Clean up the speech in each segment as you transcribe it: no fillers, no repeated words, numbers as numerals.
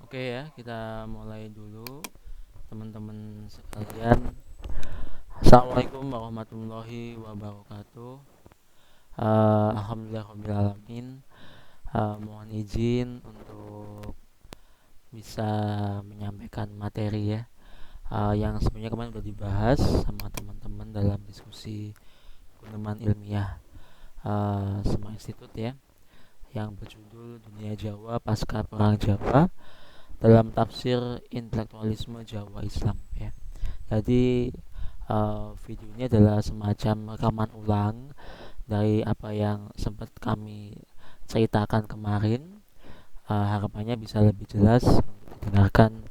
Oke ya, kita mulai dulu teman-teman sekalian. Assalamualaikum warahmatullahi wabarakatuh. Alhamdulillahirobbilalamin. Mohon izin untuk bisa menyampaikan materi ya, yang sebenarnya kemarin sudah dibahas sama teman-teman dalam diskusi penemuan ilmiah sama institut ya, yang berjudul Dunia Jawa Pasca Perang Jawa dalam tafsir intelektualisme Jawa Islam ya. Jadi video ini adalah semacam rekaman ulang dari apa yang sempat kami ceritakan kemarin. Harapannya bisa lebih jelas untuk didengarkan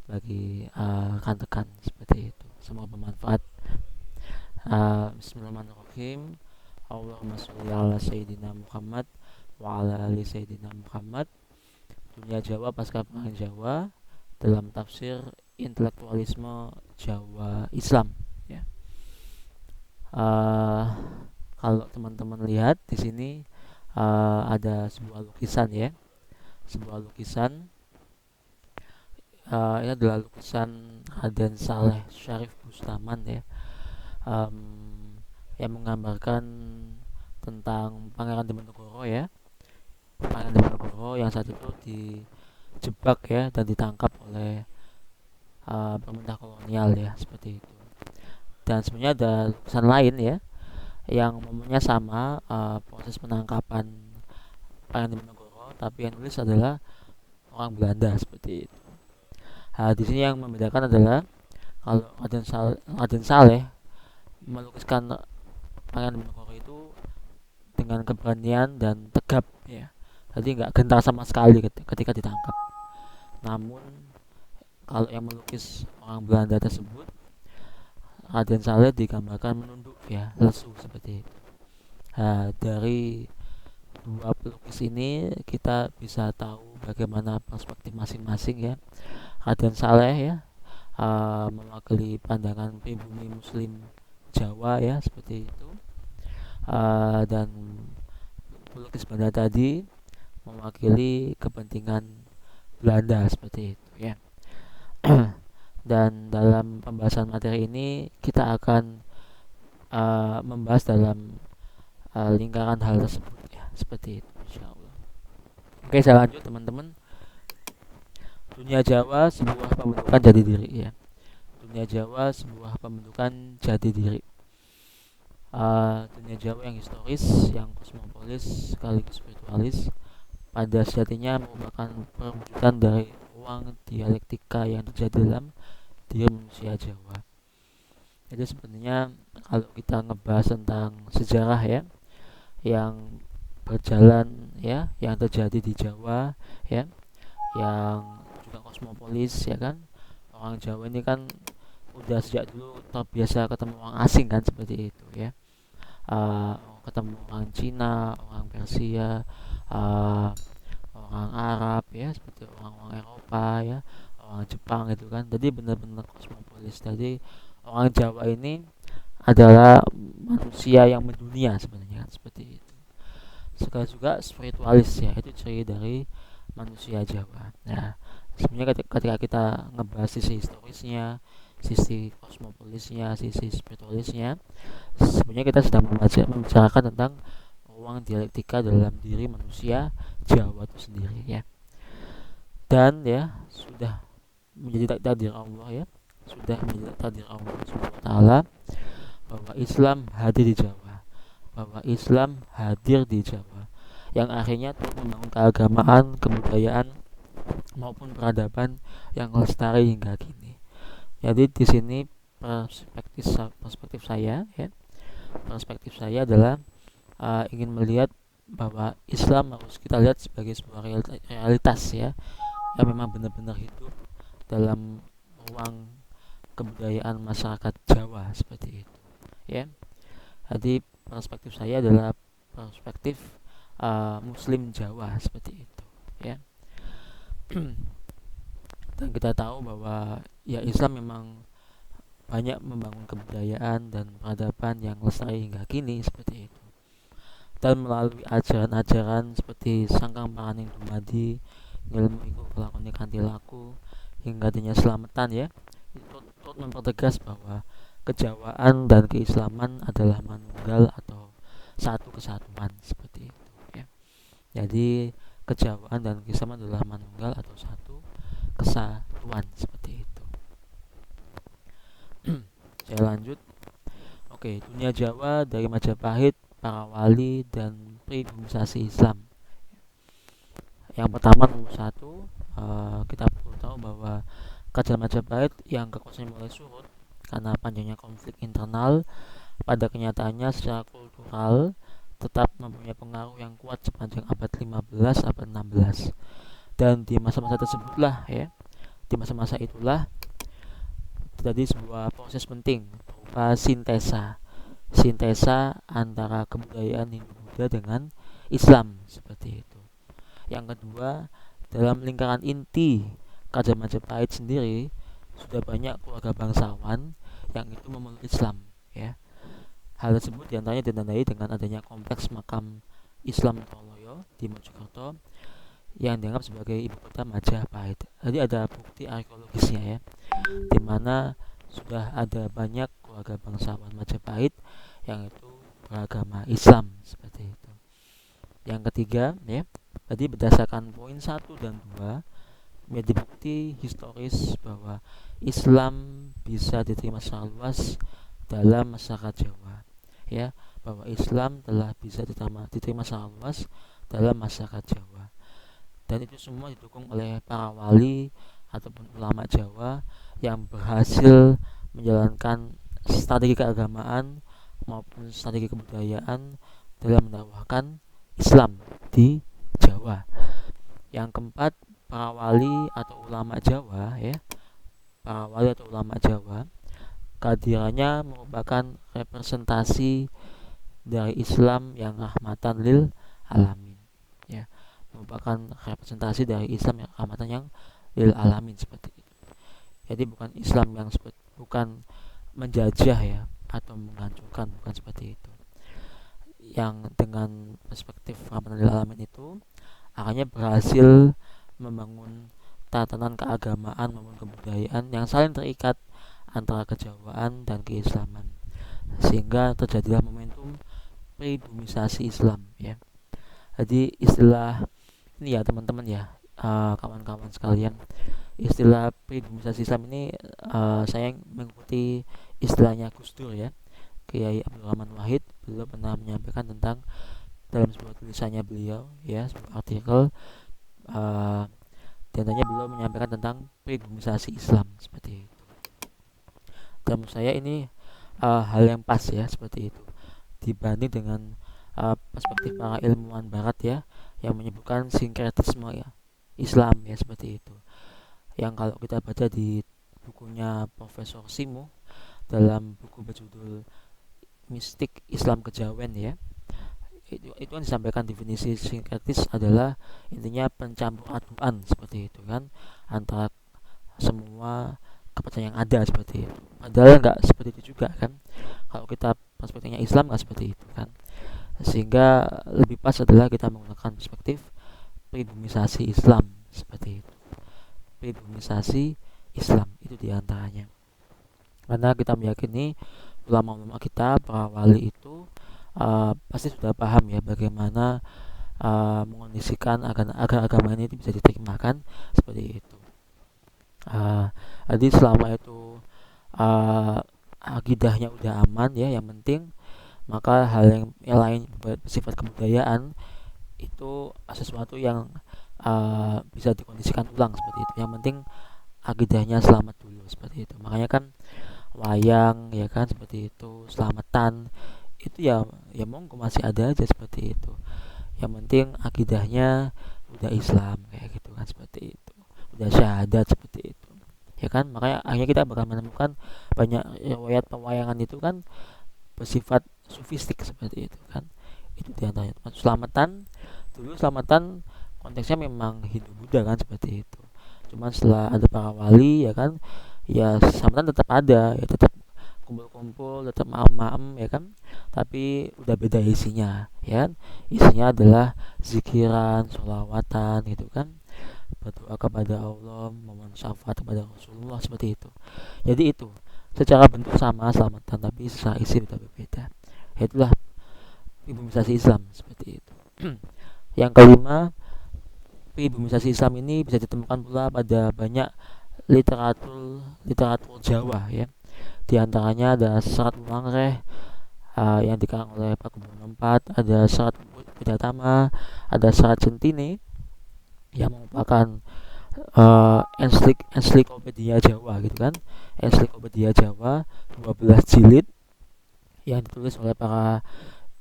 bagi rekan-rekan seperti itu. Semoga bermanfaat. Bismillahirrahmanirrahim. Allahumma sholli ala sayyidina Muhammad wa ala ali sayyidina Muhammad. Dunia Jawa Pasca Perang Jawa dalam tafsir intelektualisme Jawa Islam ya. Uh, Kalau teman-teman lihat di sini ada sebuah lukisan ya, sebuah lukisan. Ini adalah lukisan Raden Saleh Syarif Bustaman ya, um, yang menggambarkan tentang Pangeran Diponegoro ya, Pangeran Diponegoro yang saat itu dijebak ya dan ditangkap oleh pemerintah kolonial ya, seperti itu. Dan sebenarnya ada lukisan lain ya yang momennya sama, proses penangkapan Pangeran Diponegoro, tapi yang nulis adalah orang Belanda seperti itu. Di sini yang membedakan adalah kalau Raden Saleh melukiskan Pangeran Diponegoro itu dengan keberanian dan tegap ya. Jadi nggak gentar sama sekali ketika ditangkap. Namun kalau yang melukis orang Belanda tersebut, Raden Saleh digambarkan menunduk ya, lesu seperti itu. Dari dua pelukis ini kita bisa tahu bagaimana perspektif masing-masing ya. Raden Saleh ya, mewakili pandangan pribumi Muslim Jawa ya, seperti itu. Dan pelukis Belanda tadi mewakili kepentingan Belanda seperti itu ya. Dan dalam pembahasan materi ini kita akan membahas dalam lingkaran hal tersebut ya, seperti itu insyaallah. Oke, saya lanjut teman-teman. Dunia Jawa sebuah pembentukan jati diri ya. Dunia Jawa sebuah pembentukan jati diri. Dunia Jawa yang historis, yang kosmopolis sekaligus spiritualis, pada sejatinya merupakan perwujudan dari ruang dialektika yang terjadi dalam diri manusia Jawa. Jadi sebenarnya kalau kita ngebahas tentang sejarah ya, yang berjalan ya, yang terjadi di Jawa ya, yang juga kosmopolis ya kan, orang Jawa ini kan udah sejak dulu terbiasa ketemu orang asing kan, seperti itu ya. Ketemu orang Cina, orang Persia, uh, orang Arab ya, seperti orang-orang Eropa ya, orang Jepang gitu kan. Jadi benar-benar kosmopolis. Jadi orang Jawa ini adalah manusia yang mendunia sebenarnya kan, seperti itu. Sekali juga spiritualis ya, itu ciri dari manusia Jawa. Nah, sebenarnya ketika kita ngebahas sisi historisnya, sisi kosmopolisnya, sisi spiritualisnya, sebenarnya kita sedang membicarakan tentang ruang dialektika dalam diri manusia Jawa itu sendiri ya. Dan ya sudah menjadi takdir Allah ya, sudah menjadi takdir Allah Subhanahu wa taala bahwa Islam hadir di Jawa, bahwa Islam hadir di Jawa, yang akhirnya turut membangun keagamaan, kebudayaan maupun peradaban yang lestari hingga kini. Jadi di sini perspektif saya ya, perspektif saya adalah ingin melihat bahwa Islam harus kita lihat sebagai sebuah realitas ya, yang memang benar-benar hidup dalam ruang kebudayaan masyarakat Jawa seperti itu ya. Jadi perspektif saya adalah perspektif Muslim Jawa seperti itu ya. Dan kita tahu bahwa ya Islam memang banyak membangun kebudayaan dan peradaban yang lestari hingga kini seperti itu. Dan melalui ajaran-ajaran seperti Sangkang Paraning Dumadi ilmu iku kelakone kanthi laku hingga adanya selamatan ya. Itu turut mempertegas bahwa kejawaan dan keislaman adalah manunggal atau satu kesatuan seperti itu ya. Jadi kejawaan dan keislaman adalah manunggal atau satu kesatuan seperti itu. Saya lanjut. Oke, dunia Jawa dari Majapahit, para wali dan pribumi Islam. Yang pertama nomor satu, kita perlu tahu bahwa Kerajaan Majapahit yang kekuasaannya mulai surut karena panjangnya konflik internal, pada kenyataannya secara kultural tetap mempunyai pengaruh yang kuat sepanjang abad 15, abad 16. Dan di masa-masa tersebutlah ya, di masa-masa itulah terjadi sebuah proses penting berupa sintesa antara kebudayaan Hindu-Buddha dengan Islam seperti itu. Yang kedua, dalam lingkaran inti Kerajaan Majapahit sendiri sudah banyak keluarga bangsawan yang itu memeluk Islam ya. Hal tersebut diantaranya ditandai dengan adanya kompleks makam Islam Troloyo di Mojokerto yang dianggap sebagai ibu kota Majapahit. Jadi ada bukti arkeologisnya ya, di mana sudah ada banyak keluarga bangsawan Majapahit yang itu beragama Islam seperti itu. Yang ketiga ya, tadi berdasarkan poin 1 dan 2 menjadi bukti historis bahwa Islam bisa diterima secara luas dalam masyarakat Jawa ya, bahwa Islam telah bisa diterima secara luas dalam masyarakat Jawa, dan itu semua didukung oleh para wali ataupun ulama Jawa yang berhasil menjalankan strategi keagamaan maupun strategi kebudayaan dalam mendakwahkan Islam di Jawa. Yang keempat, para wali atau ulama Jawa ya, para wali atau ulama Jawa kehadirannya merupakan representasi dari Islam yang rahmatan lil alamin ya, merupakan representasi dari Islam yang rahmatan yang lil alamin seperti itu. Jadi bukan Islam yang bukan menjajah ya atau menghancurkan, bukan seperti itu. Yang dengan perspektif rahmatan lil alamin itu akhirnya berhasil membangun tatanan keagamaan maupun kebudayaan yang saling terikat antara kejawaan dan keislaman, sehingga terjadilah momentum pribumisasi Islam ya. Jadi istilah ini ya teman-teman ya, kawan-kawan sekalian, istilah pribumisasi Islam ini saya mengikuti istilahnya Gus Dur ya, Kiai Abdul Rahman Wahid. Beliau pernah menyampaikan tentang dalam sebuah tulisannya beliau ya, sebuah artikel, diantaranya beliau menyampaikan tentang pribumisasi Islam seperti itu. Dan menurut saya ini hal yang pas ya seperti itu, dibanding dengan perspektif para ilmuwan Barat ya yang menyebutkan sinkretisme ya Islam ya seperti itu. Yang kalau kita baca di bukunya Profesor Simo dalam buku berjudul Mistik Islam Kejawen ya, itu kan disampaikan definisi sinkretis adalah intinya pencampur aduan seperti itu kan antara semua kepercayaan yang ada seperti itu. Padahal nggak seperti itu juga kan, kalau kita perspektifnya Islam nggak seperti itu kan. Sehingga lebih pas adalah kita menggunakan perspektif pribumisasi Islam seperti itu. Pribumisasi Islam itu diantaranya, karena kita meyakini ulama-ulama kita, para wali itu pasti sudah paham ya bagaimana mengondisikan agar agama ini bisa diterima kan seperti itu. Jadi selama itu akidahnya udah aman ya, yang penting, maka hal yang lain bersifat kebudayaan itu sesuatu yang bisa dikondisikan ulang seperti itu. Yang penting akidahnya selamat dulu seperti itu. Makanya kan wayang ya kan seperti itu, selamatan itu ya monggo masih ada aja seperti itu. Yang penting akidahnya udah Islam kayak gitu kan seperti itu, udah syahadat seperti itu ya kan. Makanya akhirnya kita bakal menemukan banyak riwayat pewayangan itu kan bersifat sufistik seperti itu kan. Itu diantaranya selamatan. Dulu selamatan konteksnya memang Hindu Buddha kan seperti itu. Cuman setelah ada para wali ya kan, ya selamatan tetap ada ya, tetap kumpul-kumpul, tetap maem-maem ya kan, tapi udah beda isinya ya kan. Isinya adalah zikiran, sholawatan gitu kan, berdoa kepada Allah, memohon syafaat kepada Rasulullah, seperti itu. Jadi itu secara bentuk sama selamatan, tapi secara isi berbeda. Itulah ibumisasi Islam, seperti itu. Yang kelima, ibumisasi Islam ini bisa ditemukan pula pada banyak literatur Jawa ya. Di antaranya ada Serat Ulangreh yang dikarang oleh Pak Gubernur IV, ada Serat Widatama, ada Serat Centini yang merupakan ensiklopedia Jawa gitu kan. Ensiklopedia Jawa 12 jilid yang ditulis oleh para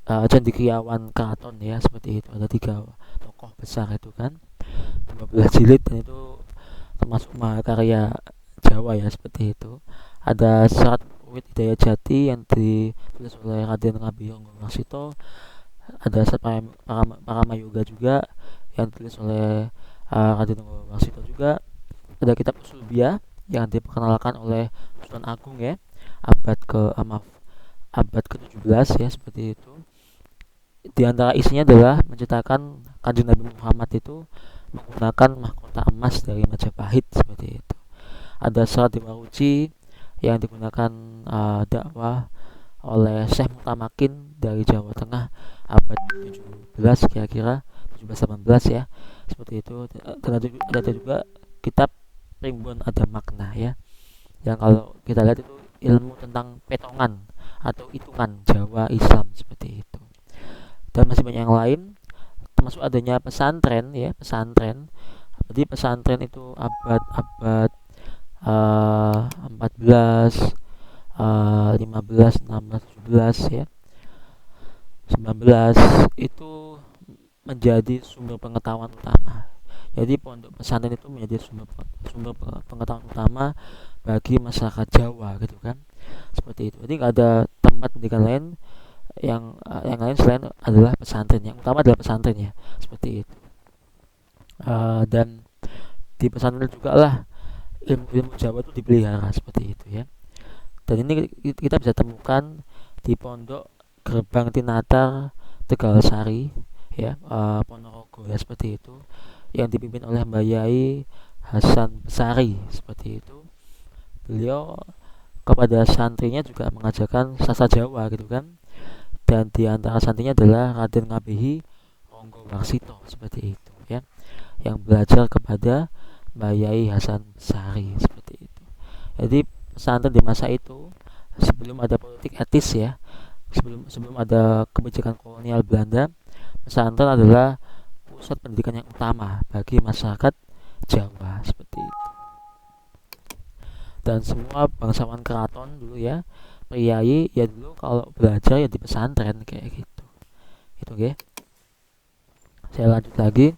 cendekiawan keraton ya, seperti itu. Ada 3 tokoh besar itu kan, 12 jilid, dan itu termasuk mahakarya Jawa ya, seperti itu. Ada Serat Wit Hidayat Jati yang ditulis oleh Raden Ngabiyong Warsito. Ada Serat Paramayoga juga yang ditulis oleh Raden Warsito juga. Ada kitab Usulbiyah yang diperkenalkan oleh Sultan Agung ya, abad ke-17 ya, seperti itu. Di antara isinya adalah menceritakan Kanjeng Nabi Muhammad itu menggunakan mahkota emas dari Majapahit, seperti itu. Ada Serat Dewa Ruci yang digunakan dakwah oleh Syekh Mutamakin dari Jawa Tengah abad 17 kira-kira 17-18 ya, seperti itu. Dan ada juga kitab Primbon Ada Makna ya, yang kalau kita lihat itu ilmu tentang petongan atau hitungan Jawa Islam, seperti itu. Dan masih banyak yang lain, termasuk adanya pesantren ya, pesantren. Jadi pesantren itu abad 14, 15, 16, 17 ya, 19 itu menjadi sumber pengetahuan utama. Jadi pondok pesantren itu menjadi sumber pengetahuan utama bagi masyarakat Jawa gitu kan, seperti itu. Jadi nggak ada tempat pendidikan lain yang lain selain adalah pesantren. Yang utama adalah pesantren ya, seperti itu. Dan di pesantren juga lah ilmu Jawa itu dipelihara, seperti itu ya. Dan ini kita bisa temukan di pondok Gerbang Tinatar Tegal Sari ya, Ponorogo ya, seperti itu, yang dipimpin oleh Mbak Yai Hasan Besari, seperti itu. Beliau kepada santrinya juga mengajarkan sastra Jawa gitu kan, dan di antara santrinya adalah Raden Ngabehi Ronggo Warsito, seperti itu ya, yang belajar kepada Mbak Yai Hasan Besari, seperti itu. Jadi pesantren di masa itu, sebelum ada politik etis ya, sebelum ada kebijakan kolonial Belanda, pesantren adalah pusat pendidikan yang utama bagi masyarakat Jawa, seperti itu. Dan semua bangsawan keraton dulu ya, priai ya, dulu kalau belajar ya di pesantren kayak gitu. Itu oke. Saya lanjut lagi.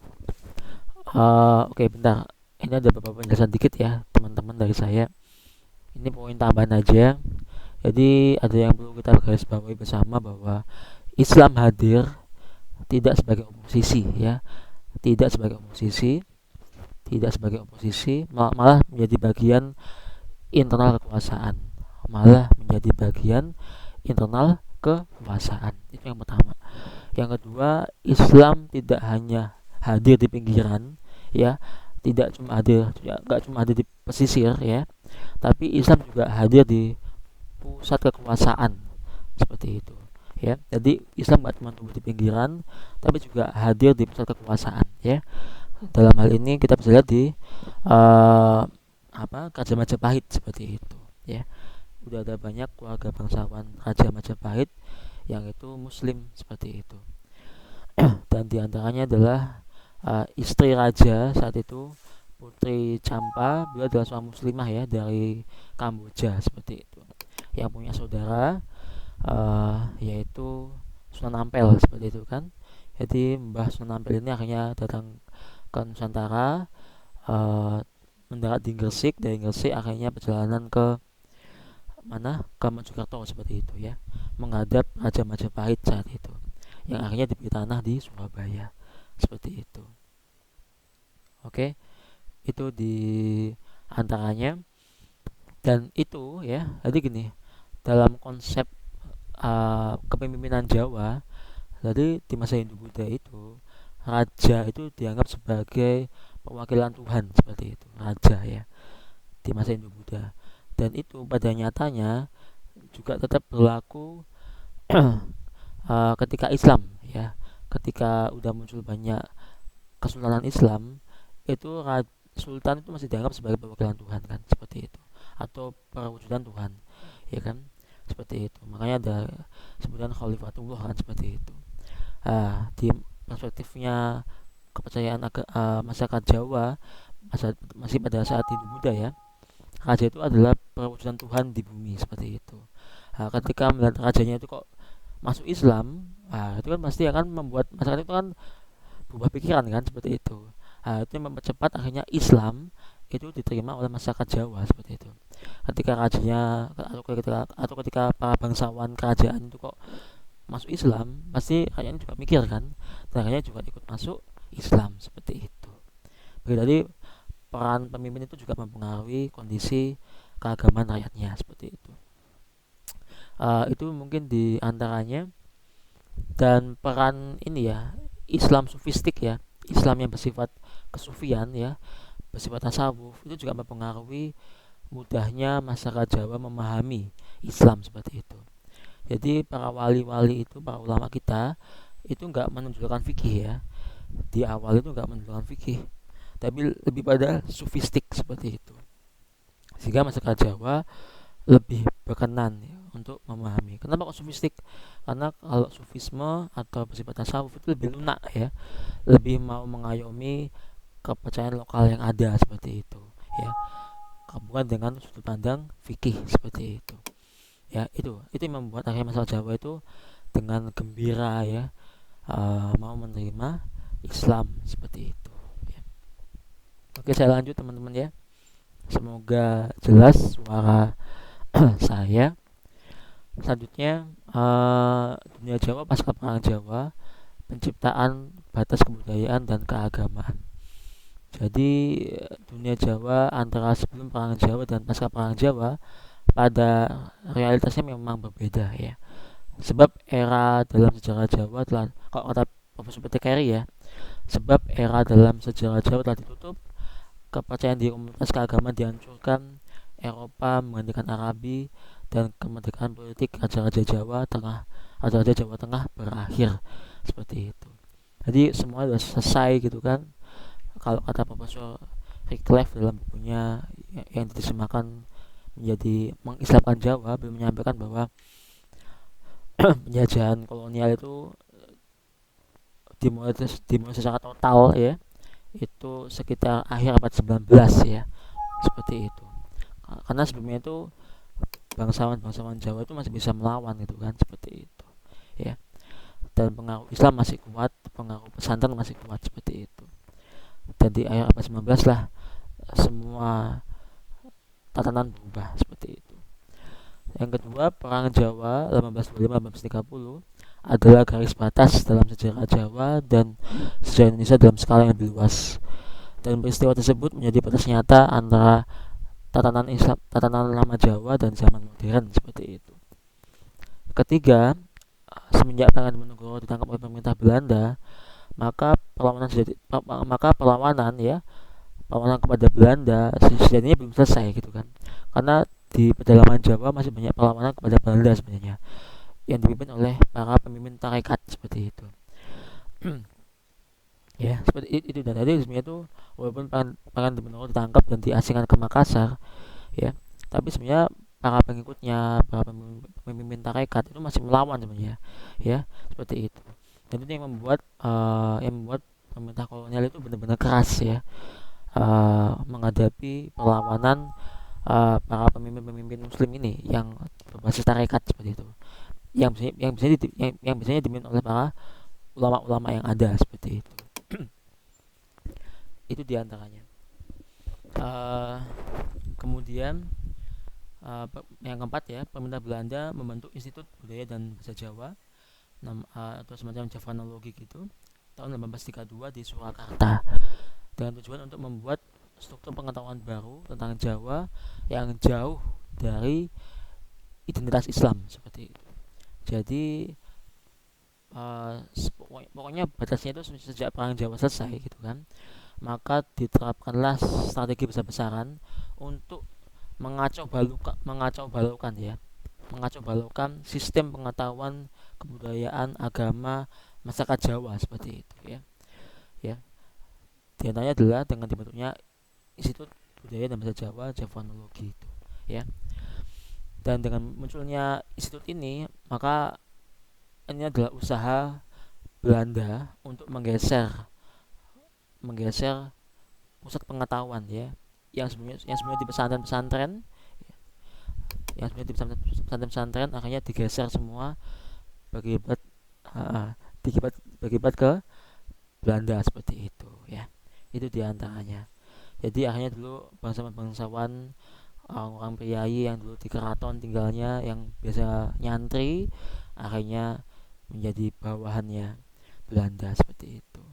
Oke, bentar. Ini ada beberapa penjelasan dikit ya, teman-teman, dari saya. Ini poin tambahan aja. Jadi ada yang perlu kita garis bawahi bersama, bahwa Islam hadir tidak sebagai oposisi ya, tidak sebagai oposisi, malah menjadi bagian internal kekuasaan, itu yang pertama. Yang kedua, Islam tidak hanya hadir di pinggiran ya, nggak cuma hadir di pesisir ya, tapi Islam juga hadir di pusat kekuasaan, seperti itu ya. Jadi Islam nggak cuma tumbuh di pinggiran, tapi juga hadir di pusat kekuasaan ya. Dalam hal ini kita bisa lihat di Kerajaan Majapahit, seperti itu ya. Udah ada banyak keluarga bangsawan Raja Majapahit yang itu Muslim, seperti itu. Dan diantaranya adalah istri raja saat itu, Putri Champa. Beliau adalah seorang muslimah ya, dari Kamboja, seperti itu, yang punya saudara yaitu Sunan Ampel, seperti itu kan. Jadi Mbah Sunan Ampel ini akhirnya datang ke Nusantara, mendarat di Gresik. Dari Gresik akhirnya perjalanan ke Mojokerto, seperti itu ya, menghadap Raja Majapahit saat itu, yang akhirnya diberi tanah di Surabaya, seperti itu. Oke, itu di antaranya. Dan itu ya, jadi gini, dalam konsep kepemimpinan Jawa, jadi di masa Hindu Buddha itu, raja itu dianggap sebagai perwakilan Tuhan seperti itu, raja ya, di masa Hindu-Buddha. Dan itu pada nyatanya juga tetap berlaku ketika Islam ya. Ketika udah muncul banyak kesultanan Islam, itu sultan itu masih dianggap sebagai perwakilan Tuhan kan, seperti itu, atau perwujudan Tuhan ya kan, seperti itu. Makanya ada sebutan khalifatullah kan, seperti itu. Di perspektifnya kepercayaan masyarakat Jawa masih pada saat Hindu Buddha ya, raja itu adalah perwujudan Tuhan di bumi, seperti itu. Ketika melihat rajanya itu kok masuk Islam, itu kan pasti akan membuat masyarakat itu kan berubah pikiran kan, seperti itu. Itu yang mempercepat akhirnya Islam itu diterima oleh masyarakat Jawa, seperti itu. Ketika rajanya atau ketika para bangsawan kerajaan itu kok masuk Islam, pasti rakyatnya juga mikir kan, dan rakyatnya juga ikut masuk Islam, seperti itu. Jadi peran pemimpin itu juga mempengaruhi kondisi keagamaan rakyatnya, seperti itu. Itu mungkin di antaranya. Dan peran ini ya, Islam sufistik ya, Islam yang bersifat kesufian ya, bersifat tasawuf, itu juga mempengaruhi mudahnya masyarakat Jawa memahami Islam, seperti itu. Jadi para wali-wali itu, para ulama kita itu nggak menunjukkan fikih ya, di awal itu nggak menunjukkan fikih, tapi lebih pada sufistik, seperti itu. Sehingga masyarakat Jawa lebih berkenan ya, untuk memahami. Kenapa kok sufistik? Karena kalau sufisme atau bersifat tasawuf itu lebih lunak ya, lebih mau mengayomi kepercayaan lokal yang ada, seperti itu ya, bukan dengan sudut pandang fikih, seperti itu ya. Itu yang membuat akhirnya masyarakat Jawa itu dengan gembira ya, mau menerima Islam, seperti itu ya. Oke, saya lanjut teman-teman ya, semoga jelas suara saya. Selanjutnya, dunia Jawa pasca perang Jawa, penciptaan batas kebudayaan dan keagamaan. Jadi dunia Jawa antara sebelum perang Jawa dan pasca perang Jawa pada realitasnya memang berbeda ya. Sebab era dalam sejarah Jawa telah, kalau kata Profesor Peter Carey ya, sebab era dalam sejarah Jawa telah ditutup, kepercayaan di komunitas keagamaan dihancurkan, Eropa menggantikan Arabi, dan kemerdekaan politik raja-raja Jawa Tengah berakhir, seperti itu. Jadi semua sudah selesai gitu kan. Kalau kata Profesor Wycliffe dalam bukunya yang diterjemahkan menjadi mengislamkan Jawa, beliau menyampaikan bahwa penjajahan kolonial itu dimulai secara total ya, itu sekitar akhir abad 19 ya, seperti itu. Karena sebelumnya itu bangsawan Jawa itu masih bisa melawan gitu kan, seperti itu ya. Dan pengaruh Islam masih kuat, pengaruh pesantren masih kuat, seperti itu. Dan di akhir abad 19 lah semua tatanan berubah, seperti itu. Yang kedua, perang Jawa 1825-1830 adalah garis batas dalam sejarah Jawa dan sejarah Indonesia dalam skala yang lebih luas. Dan peristiwa tersebut menjadi batas nyata antara tatanan lama Jawa dan zaman modern, seperti itu. Ketiga, semenjak Pangeran Diponegoro ditangkap oleh pemerintah Belanda, maka perlawanan kepada Belanda sejatinya belum selesai gitu kan. Karena di pedalaman Jawa masih banyak perlawanan kepada Belanda sebenarnya, yang dipimpin oleh para pemimpin tarekat, seperti itu. Ya, seperti itu. Dan tadi sebenarnya itu walaupun Pangeran Diponegoro ditangkap dan diasingkan ke Makassar ya, tapi sebenarnya para pengikutnya, para pemimpin tarekat itu masih melawan sebenarnya ya, seperti itu. Dan itu yang membuat pemerintah kolonial itu benar-benar keras ya, menghadapi perlawanan para pemimpin muslim ini yang berbasis tarekat, seperti itu, yang biasanya dipimpin oleh para ulama-ulama yang ada, seperti itu. Itu diantaranya. Kemudian yang keempat ya, pemerintah Belanda membentuk Institut Budaya dan Bahasa Jawa atau semacam Javanologi gitu tahun 1832 di Surakarta, dengan tujuan untuk membuat struktur pengetahuan baru tentang Jawa yang jauh dari identitas Islam, seperti itu. Jadi pokoknya batasnya itu sejak perang Jawa selesai gitu kan, maka diterapkanlah strategi besar-besaran untuk mengacau balukan sistem pengetahuan kebudayaan agama masyarakat Jawa seperti itu ya. Ya, di antaranya adalah dengan dibentuknya Institut Budaya dan Bahasa Jawa Javanologi itu ya. Dan dengan munculnya institut ini, maka ini adalah usaha Belanda untuk menggeser pusat pengetahuan ya, yang sebenarnya di pesantren-pesantren, akhirnya digeser semua berkibat berkibat ke Belanda seperti itu ya. Itu diantaranya. Jadi akhirnya dulu bangsawan orang priai yang dulu di keraton tinggalnya, yang biasa nyantri, akhirnya menjadi bawahannya Belanda seperti itu.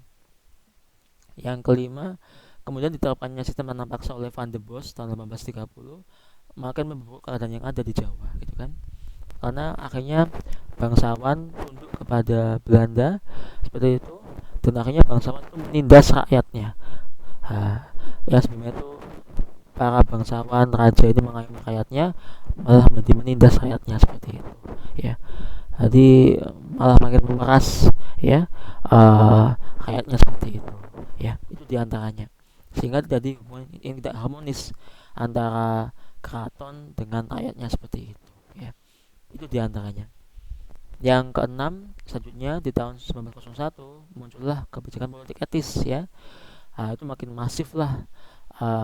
Yang kelima, kemudian diterapkannya sistem tanam paksa oleh Van der Bos tahun 1830 makin memburuk keadaan yang ada di Jawa gitu kan, karena akhirnya bangsawan tunduk kepada Belanda seperti itu, dan akhirnya bangsawan itu menindas rakyatnya. Yang sebelumnya itu para bangsawan raja ini mengayomi rakyatnya, malah menjadi menindas rakyatnya seperti itu ya. Jadi malah makin memeras ya, rakyatnya seperti itu ya. Itu diantaranya, sehingga terjadi hubungan yang tidak harmonis antara keraton dengan rakyatnya seperti itu ya. Itu diantaranya. Yang keenam, selanjutnya di tahun 1901 muncullah kebijakan politik etis ya. Itu makin masif lah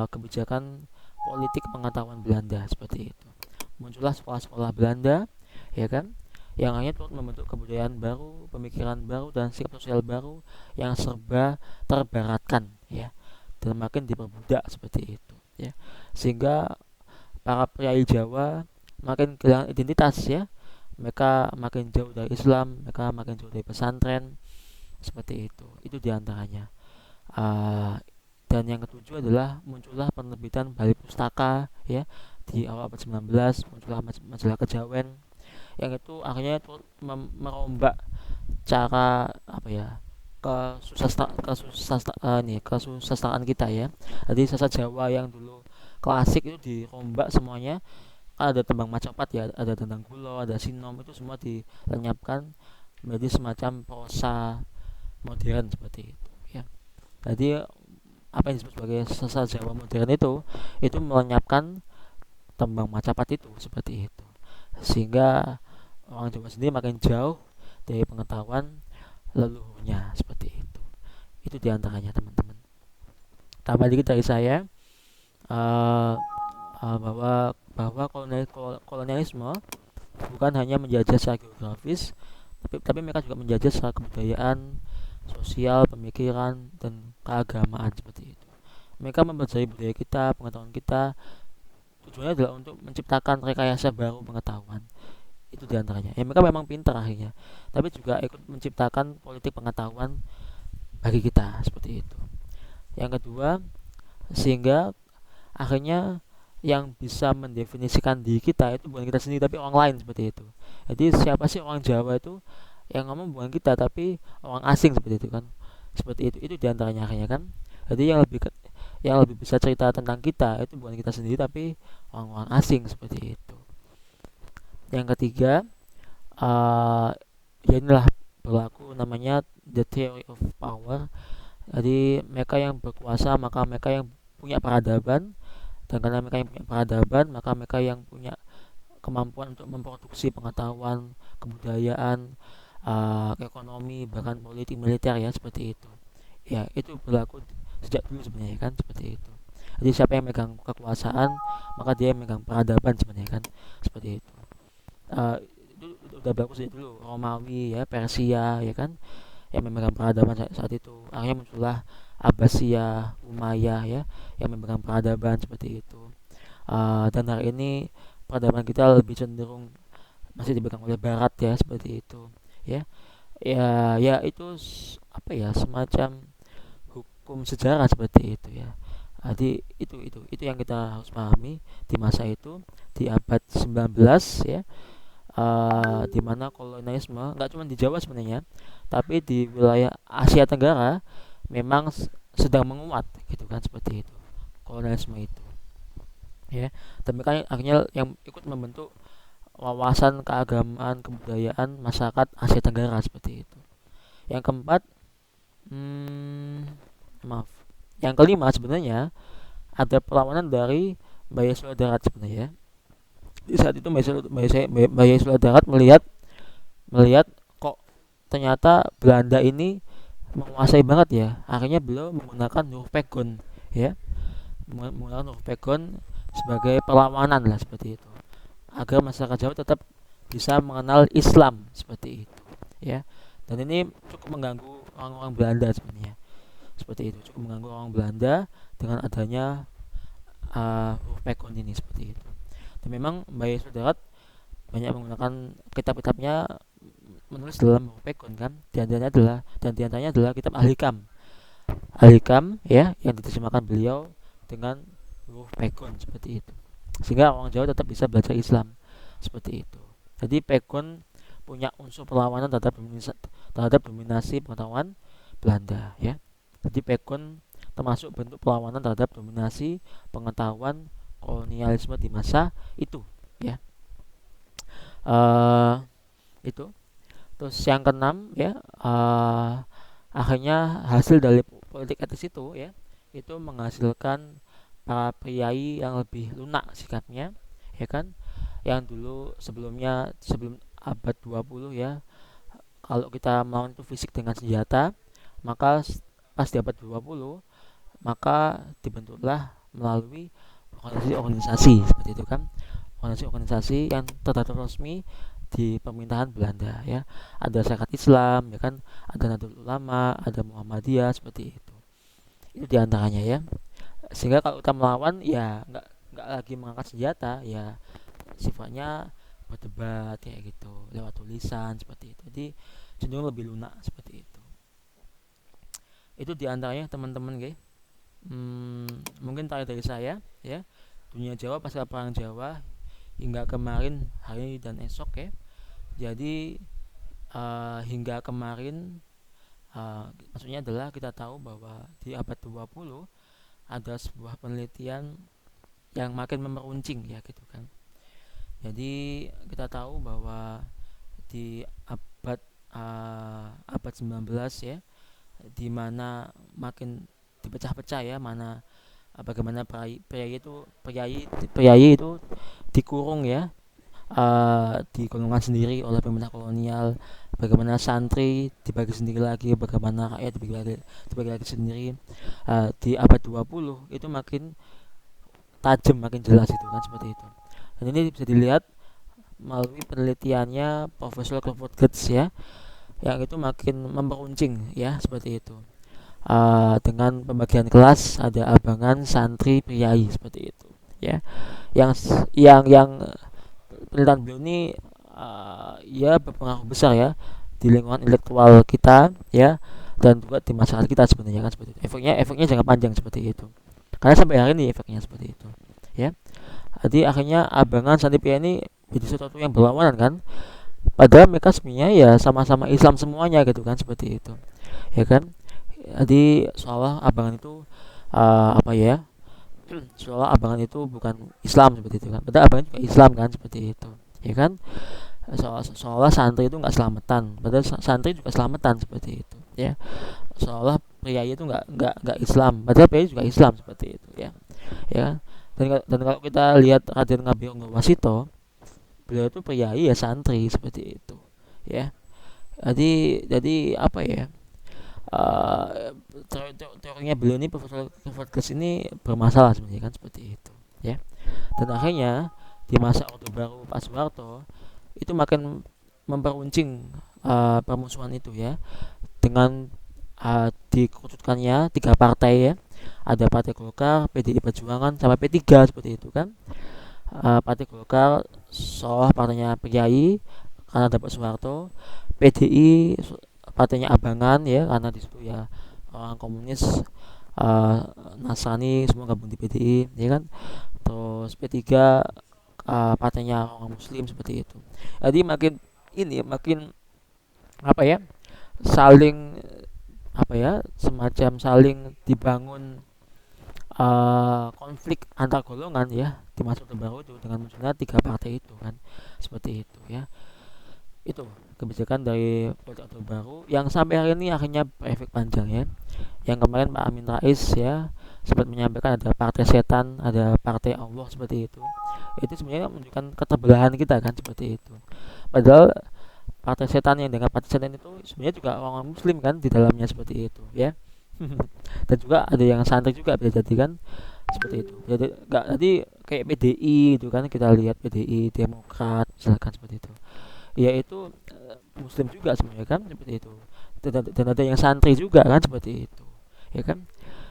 kebijakan politik pengetahuan Belanda seperti itu. Muncullah sekolah-sekolah Belanda ya kan, yang hanya turut membentuk kebudayaan baru, pemikiran baru, dan sikap sosial baru yang serba terbaratkan ya, dan makin diperbudak seperti itu ya, sehingga para priai Jawa makin kehilangan identitas ya. Mereka makin jauh dari Islam, mereka makin jauh dari pesantren seperti itu. Itu diantaranya. Dan yang ketujuh adalah muncullah penerbitan balik pustaka ya. Di awal abad 19 muncullah majalah Kejawen, yang itu akhirnya itu merombak cara kesusastraan kita ya. Jadi sastra Jawa yang dulu klasik itu dirombak semuanya. Kan ada tembang Macapat ya, ada tentang Gulo, ada Sinom, itu semua dilenyapkan menjadi semacam prosa modern seperti itu ya. Jadi apa yang disebut sebagai sastra Jawa modern itu melenyapkan tembang Macapat itu seperti itu, sehingga orang Jawa sendiri makin jauh dari pengetahuan leluhurnya seperti itu. Itu diantaranya teman-teman. Tambah dikit dari saya, uh, bahwa kolonialisme bukan hanya menjajah secara geografis, tapi mereka juga menjajah secara kebudayaan, sosial, pemikiran, dan keagamaan seperti itu. Mereka mempelajari budaya kita, pengetahuan kita, tujuannya adalah untuk menciptakan rekayasa baru pengetahuan. Itu diantaranya. Ya, mereka memang pintar akhirnya, tapi juga ikut menciptakan politik pengetahuan bagi kita seperti itu. Yang kedua, sehingga akhirnya yang bisa mendefinisikan diri kita itu bukan kita sendiri tapi orang lain seperti itu. Jadi siapa sih orang Jawa itu, yang ngomong bukan kita tapi orang asing seperti itu kan. Seperti itu diantaranya akhirnya kan. Jadi yang lebih bisa cerita tentang kita itu bukan kita sendiri tapi orang-orang asing seperti itu. Yang ketiga, ya inilah berlaku namanya the theory of power. Jadi mereka yang berkuasa maka mereka yang punya peradaban, dan karena mereka yang punya peradaban maka mereka yang punya kemampuan untuk memproduksi pengetahuan, kebudayaan, ekonomi, bahkan politik militer ya seperti itu. Ya itu berlaku sejak dulu sebenarnya kan seperti itu. Jadi siapa yang megang kekuasaan maka dia yang megang peradaban sebenarnya kan seperti itu. Itu udah berlaku sejak dulu, Romawi ya, Persia ya kan, yang memegang peradaban saat itu. Akhirnya muncullah Abbasiyah, Umayyah ya, yang memegang peradaban seperti itu. Dan hari ini peradaban kita lebih cenderung masih dipegang oleh Barat ya seperti itu ya. Ya itu semacam hukum sejarah seperti itu ya. Jadi itu yang kita harus pahami di masa itu, di abad 19 ya. Di mana kolonialisme nggak cuma di Jawa sebenarnya, tapi di wilayah Asia Tenggara memang sedang menguat gitu kan, seperti itu kolonialisme itu ya. Tapi kan akhirnya yang ikut membentuk wawasan keagamaan kebudayaan masyarakat Asia Tenggara seperti itu. Yang keempat, hmm, maaf, yang kelima sebenarnya ada perlawanan dari Bayi Sula Darat sebenarnya. Di saat itu Bayi Sula Darat melihat melihat kok ternyata Belanda ini menguasai banget ya. Akhirnya beliau menggunakan Noorpegon ya, menggunakan Noorpegon sebagai perlawanan lah seperti itu, agar masyarakat Jawa tetap bisa mengenal Islam seperti itu ya. Dan ini cukup mengganggu orang-orang Belanda sebenarnya, seperti itu cukup mengganggu orang Belanda dengan adanya Noorpegon ini seperti itu. Dan memang Bayi Sudarat banyak menggunakan kitab-kitabnya menulis dalam Noorpegon kan, diantaranya adalah kitab Al-Hikam ya, yang diterjemahkan beliau dengan huruf Pegon seperti itu, sehingga orang Jawa tetap bisa belajar Islam seperti itu. Jadi Pegon punya unsur perlawanan terhadap dominasi pengetahuan Belanda ya. Jadi Pegon termasuk bentuk perlawanan terhadap dominasi pengetahuan kolonialisme di masa itu ya. Itu terus yang keenam ya, akhirnya hasil dari politik etis itu ya, itu menghasilkan para priai yang lebih lunak sikapnya ya kan, yang dulu sebelum abad 20 ya, kalau kita melawan itu fisik dengan senjata, maka pas di abad 20 maka dibentuklah melalui organisasi-organisasi seperti itu kan, organisasi-organisasi yang terdaftar resmi di pemerintahan Belanda ya. Ada Syarikat Islam ya kan, ada Nahdlatul Ulama, ada Muhammadiyah seperti itu. Itu diantaranya ya. Sehingga kalau kita melawan ya nggak lagi mengangkat senjata ya, sifatnya berdebat kayak gitu lewat tulisan seperti itu. Jadi cenderung lebih lunak seperti itu. Itu diantaranya teman-teman guys. Mungkin terakhir dari saya ya, dunia Jawa pasca perang Jawa hingga kemarin, hari dan esok ya. Jadi hingga kemarin, maksudnya adalah kita tahu bahwa di abad 20 ada sebuah penelitian yang makin memeruncing ya gitu kan. Jadi kita tahu bahwa di abad 19 ya, di mana makin dipecah-pecah ya, mana bagaimana priai itu dikurung ya, di golongan sendiri oleh pemerintah kolonial, bagaimana santri dibagi sendiri lagi, bagaimana rakyat dibagi lagi sendiri. Di abad 20 itu makin tajam, makin jelas itu kan, seperti itu. Dan ini bisa dilihat melalui penelitiannya Profesor Clifford Geertz ya, yang itu makin memperuncing ya, seperti itu. Dengan pembagian kelas, ada abangan, santri, priai seperti itu ya. Yang penelitian beliau ini ya berpengaruh besar ya di lingkungan intelektual kita ya, dan juga di masyarakat kita sebenarnya kan, seperti itu. Efeknya jangka panjang seperti itu, karena sampai hari ini efeknya seperti itu ya. Jadi akhirnya abangan, santri, priai ini jadi sesuatu yang berlawanan kan, padahal mereka sebenarnya ya sama-sama Islam semuanya gitu kan, seperti itu ya kan. Jadi seolah abangan itu apa ya, seolah abangan itu bukan Islam seperti itu kan, padahal abangan juga Islam kan, seperti itu ya kan. Seolah santri itu nggak selamatan, padahal santri juga selamatan seperti itu ya. Seolah pria itu nggak Islam, padahal pria juga Islam seperti itu ya ya. Dan kalau kita lihat Raden Ngabiyung Wasito, beliau itu priai ya santri seperti itu ya. Jadi apa ya, teorinya beliau ini, Profesor Clifford Geertz ini bermasalah sebenarnya kan, seperti itu ya. Dan akhirnya di masa Orde Baru Pak Soeharto itu makin memperuncing permusuhan itu ya, dengan dikerucutkannya 3 partai ya, ada Partai Golkar, PDI Perjuangan, sama P3 seperti itu kan. Partai Golkar seolah partainya priai karena dapat Soeharto, PDI partainya abangan ya, karena di situ ya orang komunis, Nasrani semua gabung di PDI ya kan. Terus P3 partainya orang Muslim seperti itu. Jadi makin apa ya, saling apa ya, semacam saling dibangun konflik antar golongan ya di masa Orde Baru itu dengan munculnya tiga partai itu kan, seperti itu ya. Itu kebijakan dari politik Orde Baru yang sampai hari ini akhirnya berefek panjang ya. Yang kemarin Pak Amin Rais ya sempat menyampaikan ada partai setan, ada partai Allah, seperti itu. Itu sebenarnya menunjukkan keterbelahan kita kan, seperti itu. Padahal partai setan yang dengan partai setan itu sebenarnya juga orang muslim kan di dalamnya, seperti itu ya. Dan juga ada yang santri juga bisa jadi kan, seperti itu. Jadi nggak tadi kayak PDI itu kan, kita lihat PDI Demokrat misalkan, seperti itu ya, itu muslim juga sebenarnya kan, seperti itu. Dan ada yang santri juga kan, seperti itu ya kan.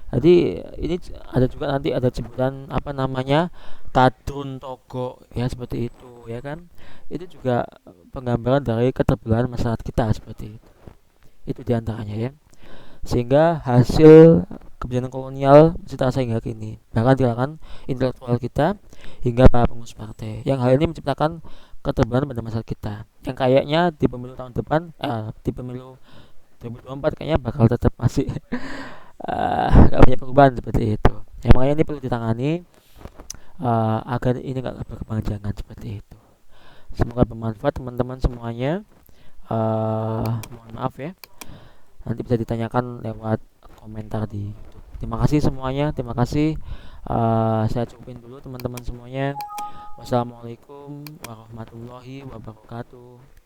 Jadi ini ada juga nanti ada sebutan apa namanya, kadrun togo ya, seperti itu ya kan. Itu juga penggambaran dari keterbelahan masyarakat kita, seperti itu diantaranya ya. Sehingga hasil kebijakan kolonial masih terasa hingga kini, bahkan di kalangan intelektual kita hingga para pengurus partai, yang hal ini menciptakan keterbelahan pada masyarakat kita, yang kayaknya di pemilu tahun depan, di pemilu 2024 kayaknya bakal tetap masih gak punya perubahan, seperti itu ya. Makanya ini perlu ditangani agar ini gak berkembang jangan, seperti itu. Semoga bermanfaat teman-teman semuanya. Mohon maaf ya, nanti bisa ditanyakan lewat komentar di YouTube. Terima kasih semuanya, terima kasih. Saya cukupin dulu teman-teman semuanya. Wassalamualaikum warahmatullahi wabarakatuh.